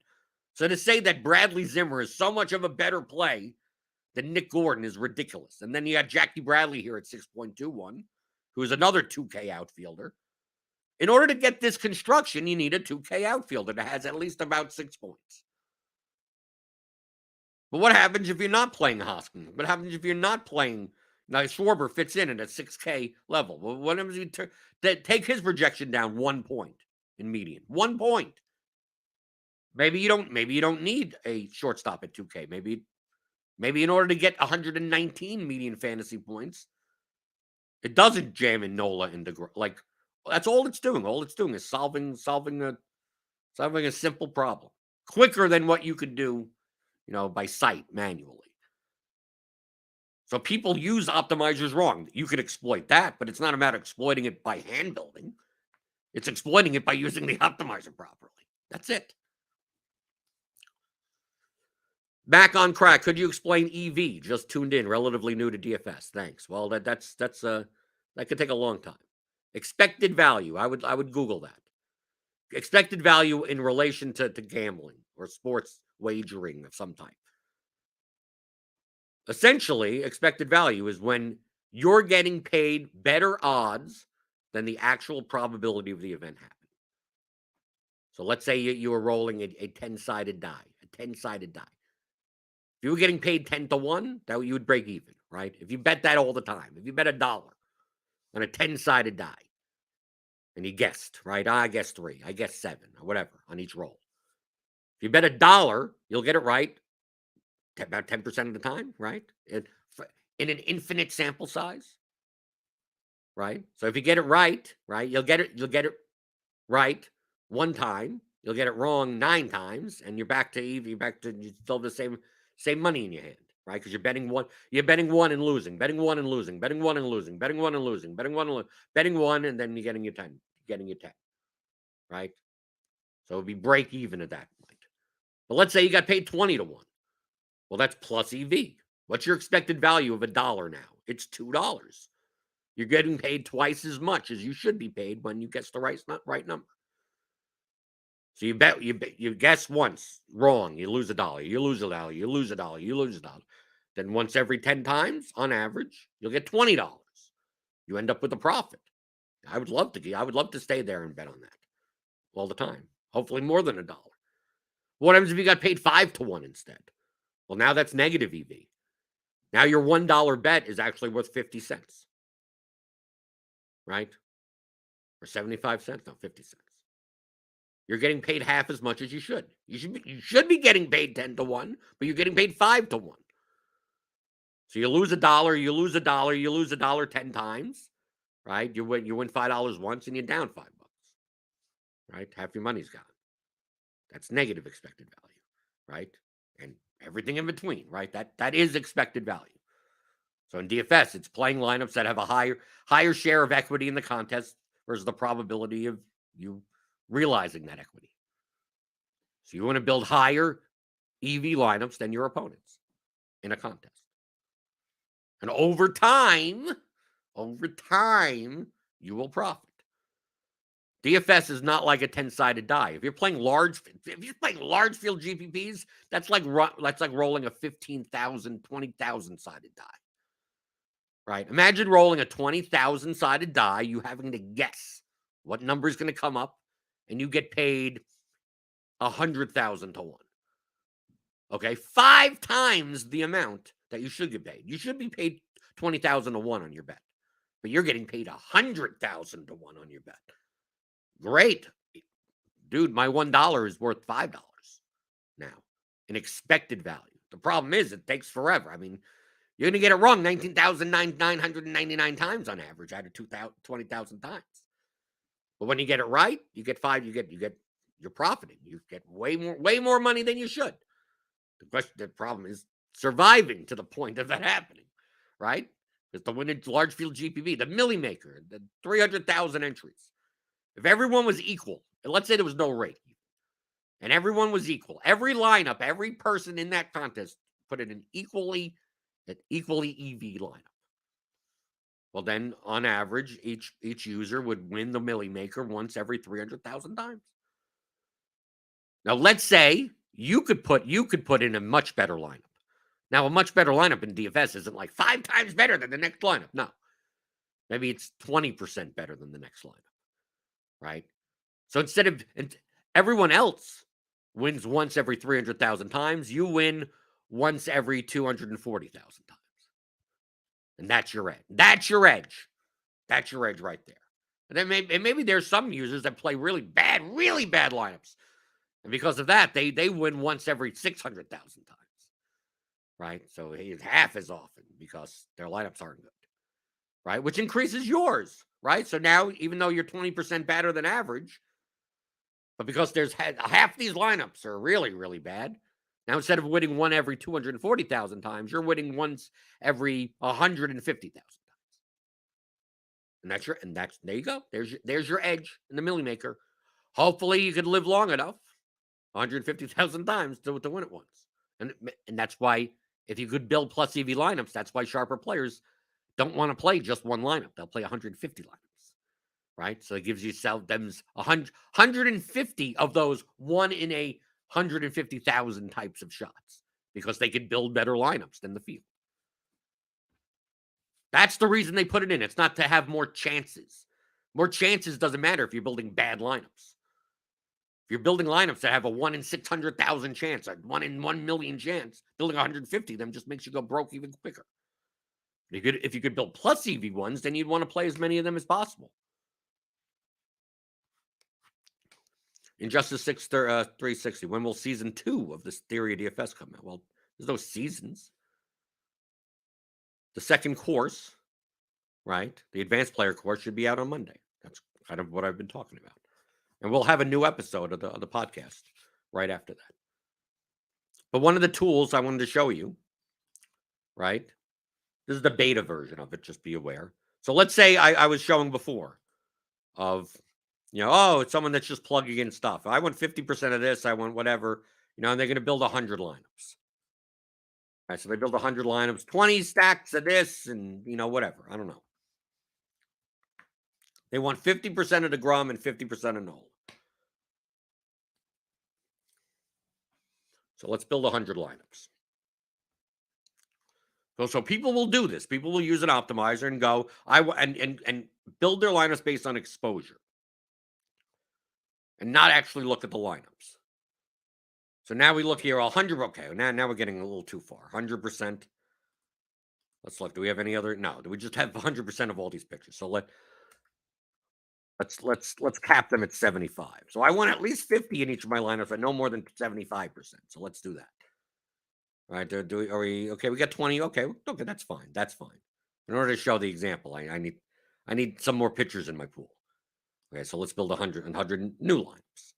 So to say that Bradley Zimmer is so much of a better play than Nick Gordon is ridiculous. And then you got Jackie Bradley here at 6.21, who is another 2K outfielder. In order to get this construction, you need a 2K outfielder that has at least about 6 points. But what happens if you're not playing Hoskins? What happens if you're not playing? Now, Schwarber fits in at a 6K level. Well, what happens if you take his projection down 1 point in median? 1 point. Maybe you don't need a shortstop at 2K. Maybe in order to get 119 median fantasy points, it doesn't jam in Nola and DeGrom. Like, that's all it's doing. All it's doing is solving a simple problem quicker than what you could do, by sight manually. So people use optimizers wrong. You could exploit that, but it's not a matter of exploiting it by hand building. It's exploiting it by using the optimizer properly. That's it. Back on crack. Could you explain EV? Just tuned in, relatively new to DFS. Thanks. Well, that could take a long time. Expected value. I would Google that. Expected value in relation to gambling or sports wagering of some type. Essentially, expected value is when you're getting paid better odds than the actual probability of the event happening. So let's say you were rolling a 10-sided die, If you were getting paid 10 to 1, that you would break even, right? If you bet that all the time, if you bet $1 on a 10-sided die, and you guessed, right? I guessed 3, I guessed 7, or whatever on each roll. If you bet $1, you'll get it right about 10% of the time, right? In an infinite sample size, right? So if you get it right, you'll get it right one time, you'll get it wrong 9 times, and you're back to even. You still have the same money in your hand, right? Because you're betting one and losing, betting one and losing, betting one and losing, betting one and losing, betting one, and then you're getting your 10, right? So it'd be break even at that point. But let's say you got paid 20 to 1. Well, that's plus EV. What's your expected value of $1 now? It's $2. You're getting paid twice as much as you should be paid when you guess the right number. So you guess once wrong, you lose $1. You lose $1. You lose $1. You lose $1. Then once every 10 times, on average, you'll get $20. You end up with a profit. I would love to stay there and bet on that all the time. Hopefully more than $1. What happens if you got paid 5 to 1 instead? Well, now that's negative EV. Now your $1 bet is actually worth 50 cents. Right? Or 75 cents? No, 50 cents. You're getting paid half as much as you should. You should be getting paid 10 to 1, but you're getting paid 5 to 1. So you lose $1, you lose $1 10 times, right? You win $5 once and you're down $5. Right? Half your money's gone. That's negative expected value, right? And everything in between, right? That is expected value. So in DFS, it's playing lineups that have a higher share of equity in the contest versus the probability of you realizing that equity. So you want to build higher EV lineups than your opponents in a contest. And over time, you will profit. DFS is not like a 10-sided die. If you're playing large field GPPs, that's like rolling a 15,000, 20,000 sided die. Right? Imagine rolling a 20,000 sided die, you having to guess what number is going to come up, and you get paid 100,000 to 1. Okay, 5 times the amount that you should get paid. You should be paid 20,000 to 1 on your bet, but you're getting paid 100,000 to 1 on your bet. Great, dude. My $1 is worth $5 now in expected value. The problem is it takes forever. I mean, you're gonna get it wrong 19,999 times on average out of 20,000 times. But when you get it right, you get 5. You're profiting. You get way more money than you should. The problem is surviving to the point of that happening, right? Because to win a large field GPP, the Millie Maker, the 300,000 entries. If everyone was equal, and let's say there was no rate, and everyone was equal, every lineup, every person in that contest put in an equally EV lineup. Well, then on average, each user would win the Millie Maker once every 300,000 times. Now, let's say you could put in a much better lineup. Now, a much better lineup in DFS isn't like 5 times better than the next lineup. No, maybe it's 20% better than the next lineup. Right? So instead of everyone else wins once every 300,000 times, you win once every 240,000 times. And that's your edge. That's your edge right there. And then maybe there's some users that play really bad lineups. And because of that, they win once every 600,000 times. Right? So it's half as often because their lineups aren't good. Right? Which increases yours. Right? So now, even though you're 20% better than average, but because there's half these lineups are really, really bad, now instead of winning one every 240,000 times, you're winning once every 150,000 times. And there you go. There's your edge in the Millie Maker. Hopefully you could live long enough, 150,000 times to win it once. And that's why if you could build plus EV lineups, that's why sharper players don't want to play just one lineup. They'll play 150 lineups, right? So it gives you them 150 of those 1 in a 150,000 types of shots because they could build better lineups than the field. That's the reason they put it in. It's not to have more chances. More chances doesn't matter if you're building bad lineups. If you're building lineups that have a 1 in 600,000 chance, a 1 in 1 million chance, building 150 of them just makes you go broke even quicker. If you could build plus EV ones, then you'd want to play as many of them as possible. Injustice 360. When will season 2 of this Theory of DFS come out? Well, there's no seasons. The second course, right? The advanced player course should be out on Monday. That's kind of what I've been talking about. And we'll have a new episode of the podcast right after that. But one of the tools I wanted to show you, right? This is the beta version of it, just be aware. So let's say I was showing before of, it's someone that's just plugging in stuff. I want 50% of this, I want whatever, and they're going to build 100 lineups. All right, so they build 100 lineups, 20 stacks of this, and, whatever. I don't know. They want 50% of DeGrom and 50% of Nola. So let's build 100 lineups. So people will do this. People will use an optimizer and go, and build their lineups based on exposure. And not actually look at the lineups. So now we look here, 100. Okay, now we're getting a little too far. 100%. Let's look. Do we have any other? No. Do we just have 100% of all these pictures? So let's cap them at 75. So I want at least 50 in each of my lineups, but no more than 75%. So let's do that. All right. Okay? We got 20. Okay, that's fine. That's fine. In order to show the example, I need some more pictures in my pool. Okay, so let's build 100 new lineups.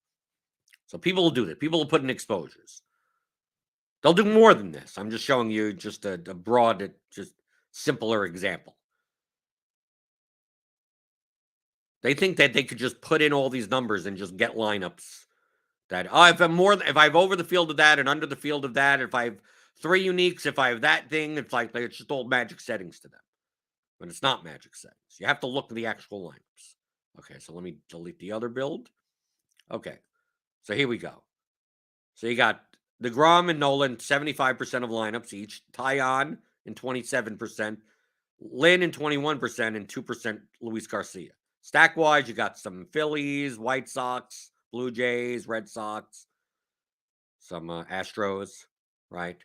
So people will do that. People will put in exposures. They'll do more than this. I'm just showing you just a broad, just simpler example. They think that they could just put in all these numbers and just get lineups that, if I've over the field of that and under the field of that, if I have 3 uniques, if I have that thing, it's just all magic settings to them. But it's not magic settings. You have to look at the actual lineups. Okay, so let me delete the other build. Okay, so here we go. So you got DeGrom and Nolan, 75% of lineups each. Tyon in 27%. Lynn in 21% and 2% Luis Garcia. Stack-wise, you got some Phillies, White Sox, Blue Jays, Red Sox, some Astros, right?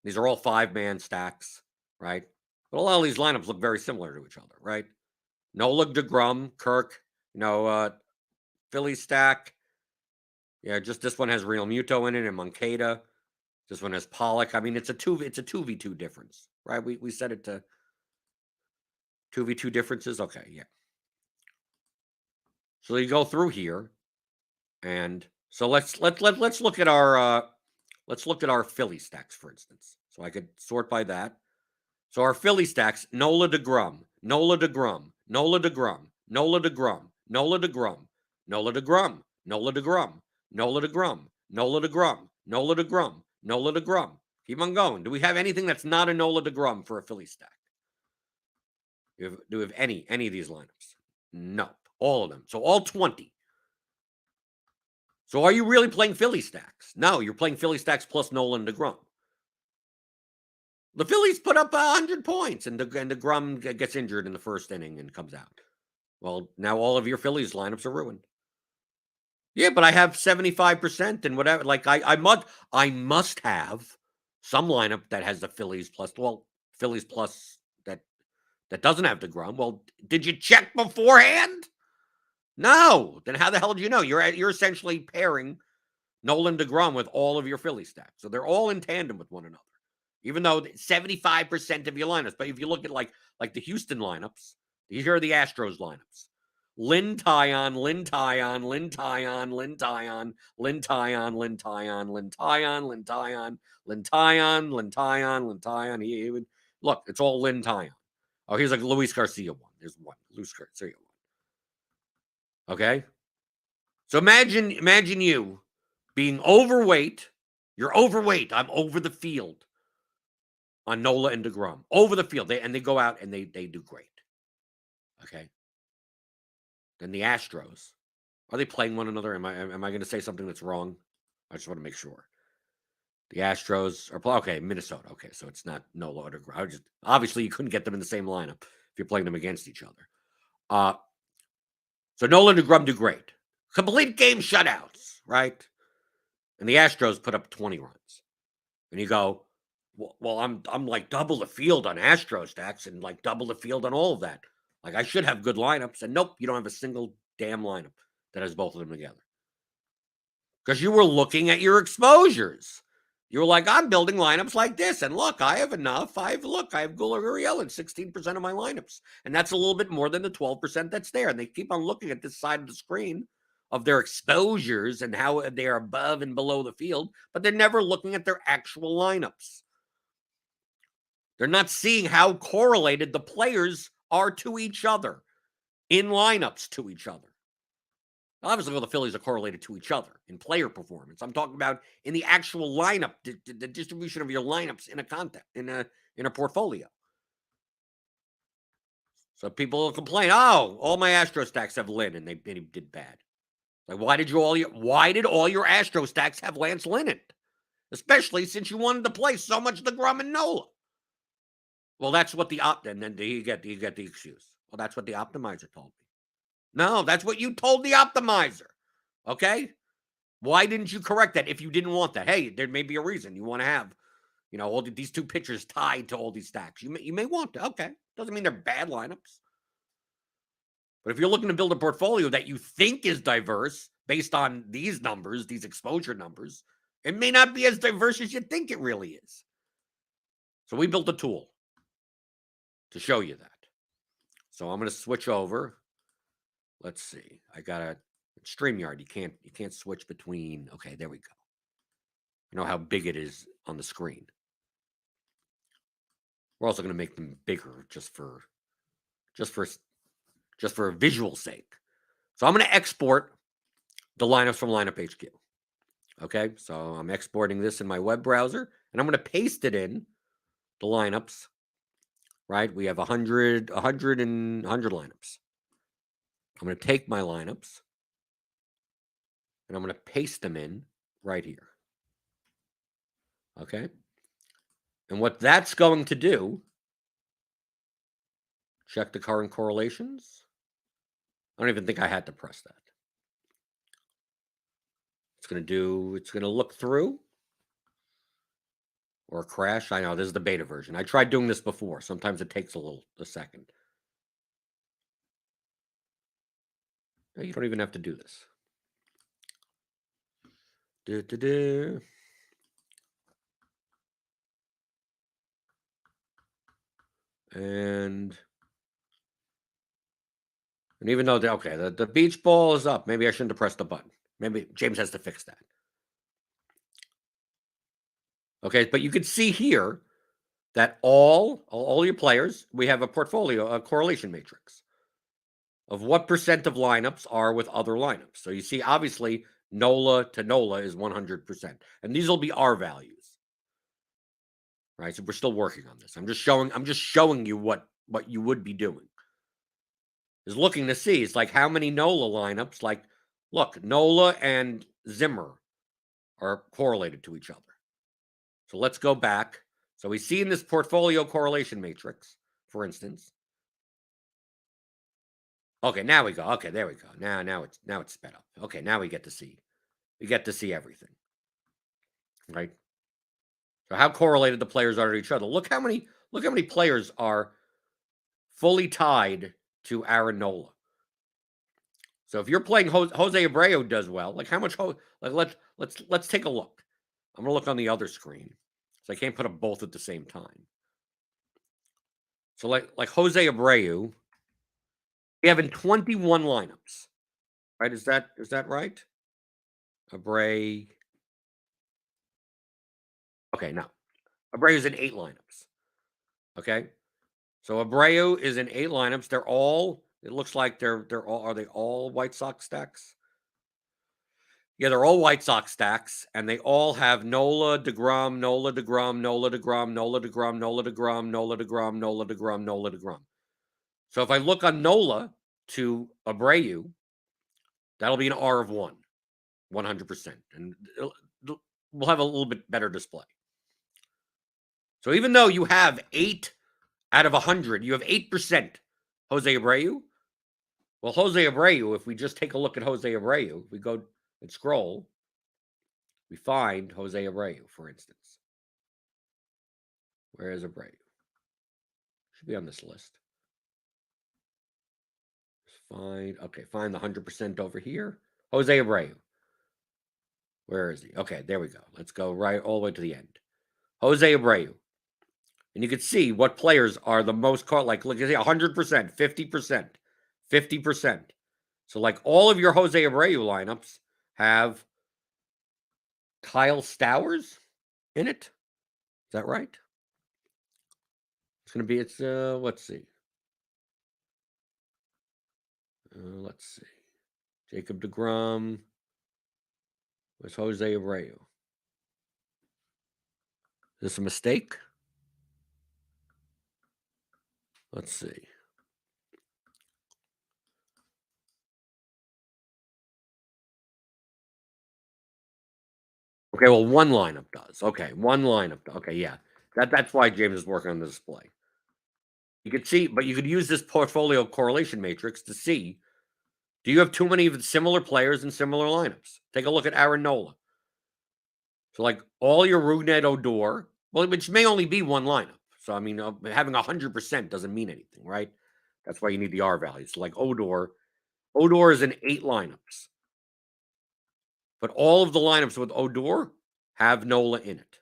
These are all 5-man stacks, right? But a lot of these lineups look very similar to each other, right? Nola, DeGrom, Kirk, Philly stack. Yeah, just this one has Real Muto in it and Moncada. This one has Pollock. I mean, it's a 2v2 difference, right? We set it to 2v2 differences. Okay, yeah. So you go through here, and so let's look at our Philly stacks, for instance. So I could sort by that. So our Philly stacks: Nola, DeGrom, Nola, DeGrom, Nola, DeGrom, Nola, DeGrom, Nola, DeGrom, Nola, DeGrom, Nola, DeGrom, Nola, DeGrom, Nola, DeGrom, Nola, DeGrom, Nola, DeGrom. Keep on going. Do we have anything that's not a Nola DeGrom for a Philly stack? Do we have any of these lineups? No. All of them. So all 20. So are you really playing Philly stacks? No, you're playing Philly stacks plus Nolan DeGrom. The Phillies put up 100 points, and DeGrom gets injured in the first inning and comes out. Well, now all of your Phillies lineups are ruined. Yeah, but I have 75% and whatever. Like I must have some lineup that has the Phillies plus that doesn't have DeGrom. Well, did you check beforehand? No. Then how the hell do you know? You're essentially pairing Nolan DeGrom with all of your Philly stacks. So they're all in tandem with one another. Even though 75% of your lineups. But if you look at like the Houston lineups, here are the Astros lineups. Lynn Tyon, Lynn Tyon, Lynn Tyon, Lynn Tyon, Lynn Tyon, Lynn Tyon, Lynn Tyon, Lynn Tyon, Lynn Tyon, Lynn Tyon, Lynn Tyon. Look, it's all Lynn Tyon. Oh, here's like Luis Garcia one. There's one. Luis Garcia one. Okay. So imagine you being overweight. You're overweight. I'm over the field on Nola and DeGrom. Over the field. They go out and they do great. Okay. Then the Astros. Are they playing one another? Am I going to say something that's wrong? I just want to make sure. The Astros are okay. Minnesota. Okay, so it's not Nola or DeGrom. Obviously you couldn't get them in the same lineup if you're playing them against each other. So Nola and DeGrom do great. Complete game shutouts, right? And the Astros put up 20 runs. And you go, well, I'm like double the field on Astros stacks and like double the field on all of that. Like I should have good lineups. And nope, you don't have a single damn lineup that has both of them together. Because you were looking at your exposures. You were like, I'm building lineups like this. And look, I have enough. I have Gurriel in 16% of my lineups. And that's a little bit more than the 12% that's there. And they keep on looking at this side of the screen of their exposures and how they are above and below the field, but they're never looking at their actual lineups. They're not seeing how correlated the players are to each other in lineups to each other. Obviously, all the Phillies are correlated to each other in player performance. I'm talking about in the actual lineup, the distribution of your lineups in a context, in a portfolio. So people will complain, oh, all my Astro stacks have Lynn, and they did bad. Like, why did all your Astro stacks have Lance Lynn in it? Especially since you wanted to play so much DeGrom and Nola. Well, that's what and then you get the excuse. Well, that's what the optimizer told me. No, that's what you told the optimizer. Okay? Why didn't you correct that if you didn't want that? Hey, there may be a reason you want to have, all these two pitchers tied to all these stacks. You may want to. Okay. Doesn't mean they're bad lineups. But if you're looking to build a portfolio that you think is diverse based on these numbers, these exposure numbers, it may not be as diverse as you think it really is. So we built a tool to show you that. So I'm going to switch over. Let's see. I got a StreamYard. You can't switch between. Okay, there we go. You know how big it is on the screen. We're also going to make them bigger just for a visual sake. So I'm going to export the lineups from Lineup HQ. Okay, so I'm exporting this in my web browser, and I'm going to paste it in the lineups. Right, we have 100 lineups. I'm going to take my lineups, and I'm going to paste them in right here. Okay, and what that's going to do, check the current correlations. I don't even think I had to press that. It's going to look through or crash. I know this is the beta version. I tried doing this before. Sometimes it takes a second. You don't even have to do this. And even though, the beach ball is up. Maybe I shouldn't have pressed the button. Maybe James has to fix that. Okay, but you can see here that all your players, we have a portfolio, a correlation matrix of what percent of lineups are with other lineups. So you see, obviously, Nola to Nola is 100%. And these will be our values. Right? So we're still working on this. I'm just showing you what you would be doing. Is looking to see, it's like how many Nola lineups, like, look, Nola and Zimmer are correlated to each other. So let's go back. So we see in this portfolio correlation matrix, for instance. Okay, now we go. Okay, there we go. Now it's sped up. Okay, now we get to see. We get to see everything. Right? So how correlated the players are to each other. Look how many players are fully tied to Aaron Nola. So if you're playing Jose Abreu does well, like how much let's take a look. I'm going to look on the other screen. So I can't put them both at the same time. So like Jose Abreu, we have in 21 lineups. Right? Is that right? Abreu. Okay, no. Abreu's in 8 lineups. Okay? So Abreu is in 8 lineups. They're all, it looks like they're all, are they all White Sox stacks? Yeah, they're all White Sox stacks, and they all have Nola, DeGrom, Nola, DeGrom, Nola, DeGrom, Nola, DeGrom, Nola, DeGrom, Nola, DeGrom, Nola, DeGrom, Nola, DeGrom. So if I look on Nola to Abreu, that'll be an R of 1, 100%. And we'll have a little bit better display. So even though you have 8 out of 100, you have 8% Jose Abreu. Well, Jose Abreu, if we just take a look at Jose Abreu, if we go and scroll, we find Jose Abreu, for instance. Where is Abreu? Should be on this list. Find the 100% over here. Jose Abreu. Where is he? Okay, there we go. Let's go right all the way to the end. Jose Abreu. And you can see what players are the most caught. Like, look at 100%, 50%, 50%. So, like, all of your Jose Abreu lineups have Kyle Stowers in it. Is that right? It's going to be, let's see. Let's see. Jacob deGrom. Where's Jose Abreu? Is this a mistake? Let's see. Okay, well, one lineup does. Okay, one lineup. Okay, yeah. That's why James is working on the display. You could see, but you could use this portfolio correlation matrix to see, do you have too many of similar players in similar lineups? Take a look at Aaron Nola. So, like, all your Rougned Odor, well, which may only be one lineup. So, I mean, having 100% doesn't mean anything, right? That's why you need the R values. So, like, Odor is in 8 lineups. But all of the lineups with Odor have Nola in it.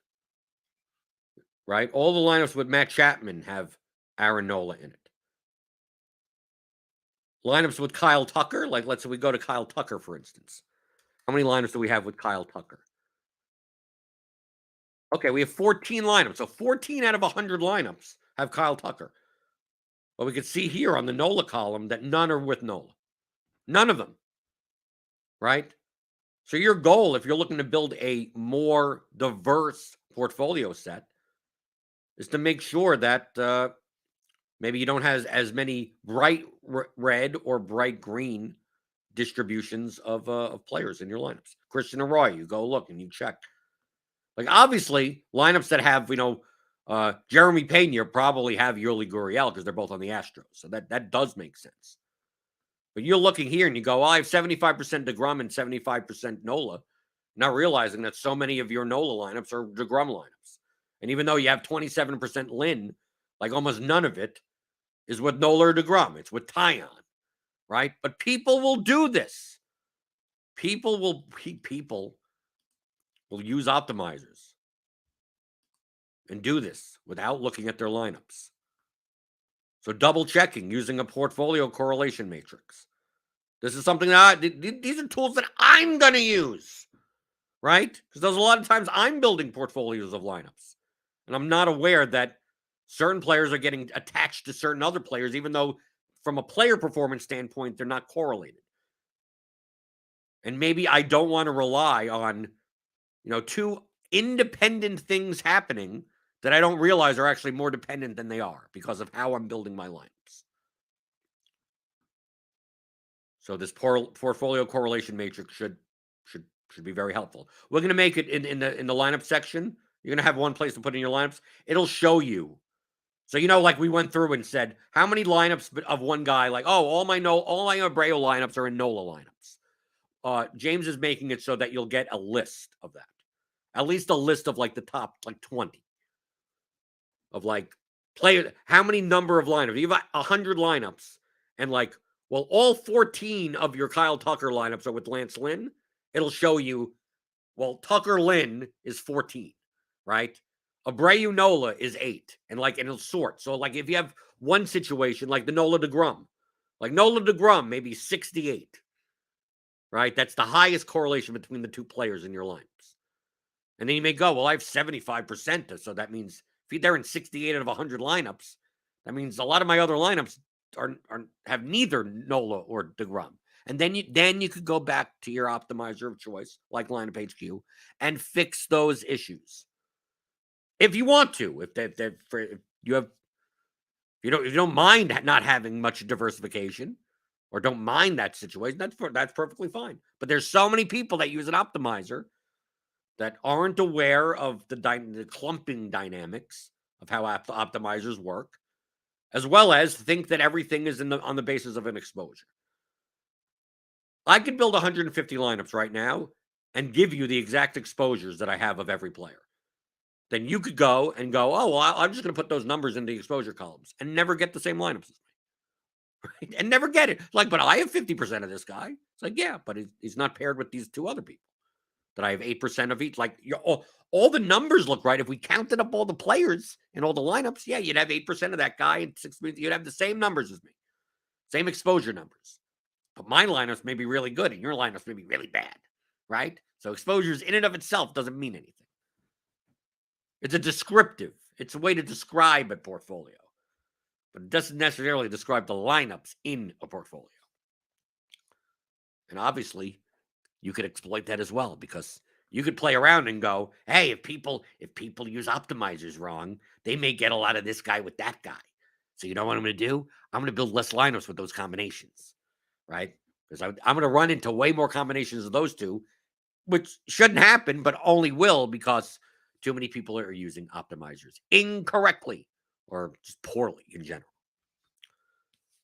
Right? All the lineups with Matt Chapman have Aaron Nola in it. Lineups with Kyle Tucker, like, let's say we go to Kyle Tucker, for instance. How many lineups do we have with Kyle Tucker? Okay, we have 14 lineups. So 14 out of 100 lineups have Kyle Tucker. But we can see here on the Nola column that none are with Nola. None of them. Right? So your goal, if you're looking to build a more diverse portfolio set, is to make sure that maybe you don't have as many bright red or bright green distributions of players in your lineups. Christian Arroyo, you go look and you check. Like, obviously, lineups that have, Jeremy Pena probably have Yuli Gurriel because they're both on the Astros. So that does make sense. But you're looking here and you go, well, I have 75% DeGrom and 75% Nola, not realizing that so many of your Nola lineups are DeGrom lineups. And even though you have 27% Lynn, like, almost none of it is with Nola or DeGrom. It's with Tyon, right? But people will do this. People will use optimizers and do this without looking at their lineups. So double checking using a portfolio correlation matrix. This is something that these are tools that I'm going to use, right? Because there's a lot of times I'm building portfolios of lineups, and I'm not aware that certain players are getting attached to certain other players, even though from a player performance standpoint, they're not correlated. And maybe I don't want to rely on, two independent things happening that I don't realize are actually more dependent than they are because of how I'm building my lineups. So this portfolio correlation matrix should be very helpful. We're going to make it in the lineup section. You're going to have one place to put in your lineups. It'll show you. So, like we went through and said, how many lineups of one guy, like, oh, all my Abreu lineups are in Nola lineups. James is making it so that you'll get a list of that. At least a list of, like, the top, like, 20 of, like, player. How many number of lineups? You have 100 lineups, and, like, well, all 14 of your Kyle Tucker lineups are with Lance Lynn. It'll show you, well, Tucker Lynn is 14, right? Abreu Nola is 8, and it'll sort. So, like, if you have one situation, like the Nola DeGrom, maybe 68, right? That's the highest correlation between the two players in your lineups. And then you may go, well, I have 75%, so that means if they're in 68 out of 100 lineups, That means a lot of my other lineups have neither Nola or DeGrom. And then you could go back to your optimizer of choice, like lineup HQ, and fix those issues if you want to. If you don't mind not having much diversification, or don't mind that situation, that's perfectly fine. But there's so many people that use an optimizer that aren't aware of the clumping dynamics of how optimizers work, as well as think that everything is on the basis of an exposure. I could build 150 lineups right now and give you the exact exposures that I have of every player. Then you could go, oh, well, I'm just going to put those numbers in the exposure columns and never get the same lineups as me. Right? And never get it. Like, but I have 50% of this guy. It's like, yeah, but he's not paired with these two other people that I have 8% of each. Like, all the numbers look right. If we counted up all the players and all the lineups, yeah, you'd have 8% of that guy, and you'd have the same numbers as me, same exposure numbers. But my lineups may be really good, and your lineups may be really bad, right? So exposures in and of itself doesn't mean anything. It's a descriptive. It's a way to describe a portfolio, but it doesn't necessarily describe the lineups in a portfolio. And obviously, you could exploit that as well, because you could play around and go, hey, if people use optimizers wrong, they may get a lot of this guy with that guy. So you know what I'm going to do? I'm going to build less lineups with those combinations, right? Because I'm going to run into way more combinations of those two, which shouldn't happen, but only will because too many people are using optimizers incorrectly or just poorly in general.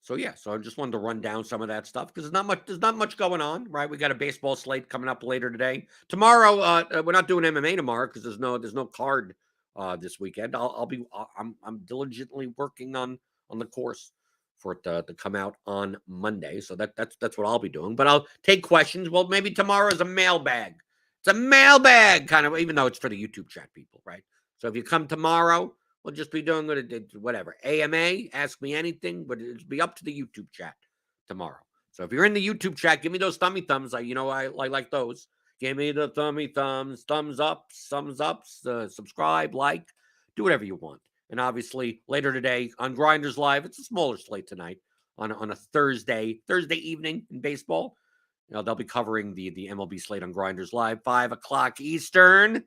So yeah, so I just wanted to run down some of that stuff because there's not much going on, right? We got a baseball slate coming up later today. Tomorrow, we're not doing MMA tomorrow because there's no card this weekend. I'm diligently working on the course for it to come out on Monday. So that's what I'll be doing. But I'll take questions. Well, maybe tomorrow is a mailbag. It's a mailbag kind of, even though it's for the YouTube chat people, right? So if you come tomorrow, we'll just be doing whatever. AMA, ask me anything, but it'll be up to the YouTube chat tomorrow. So if you're in the YouTube chat, give me those thummy thumbs. I like those. Give me the thummy thumbs, thumbs ups, subscribe, like, do whatever you want. And obviously later today on Grinders Live, it's a smaller slate tonight on a Thursday evening in baseball. They'll be covering the MLB slate on Grinders Live, 5:00 Eastern.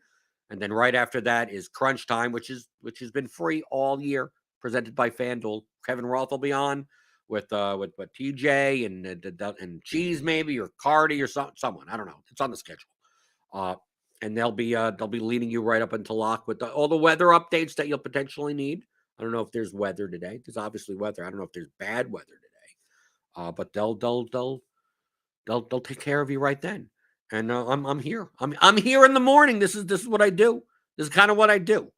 And then right after that is Crunch Time, which has been free all year, presented by FanDuel. Kevin Roth will be on with TJ and Cheese maybe, or Cardi or someone. I don't know. It's on the schedule. And they'll be leading you right up into lock with all the weather updates that you'll potentially need. I don't know if there's weather today. There's obviously weather. I don't know if there's bad weather today. But they'll take care of you right then. And I'm here. I'm here in the morning. This is what I do. This is kind of what I do,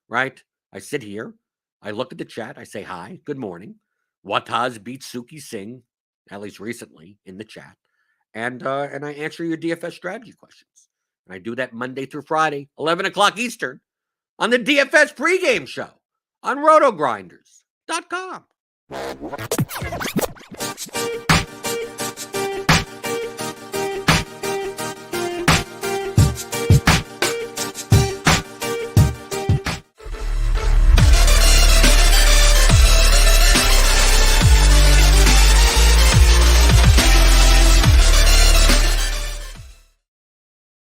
right? I sit here. I look at the chat. I say hi. Good morning. Wataz beats Suki Singh, at least recently, in the chat, and I answer your DFS strategy questions. And I do that Monday through Friday, 11:00 Eastern, on the DFS pregame show on RotoGrinders.com.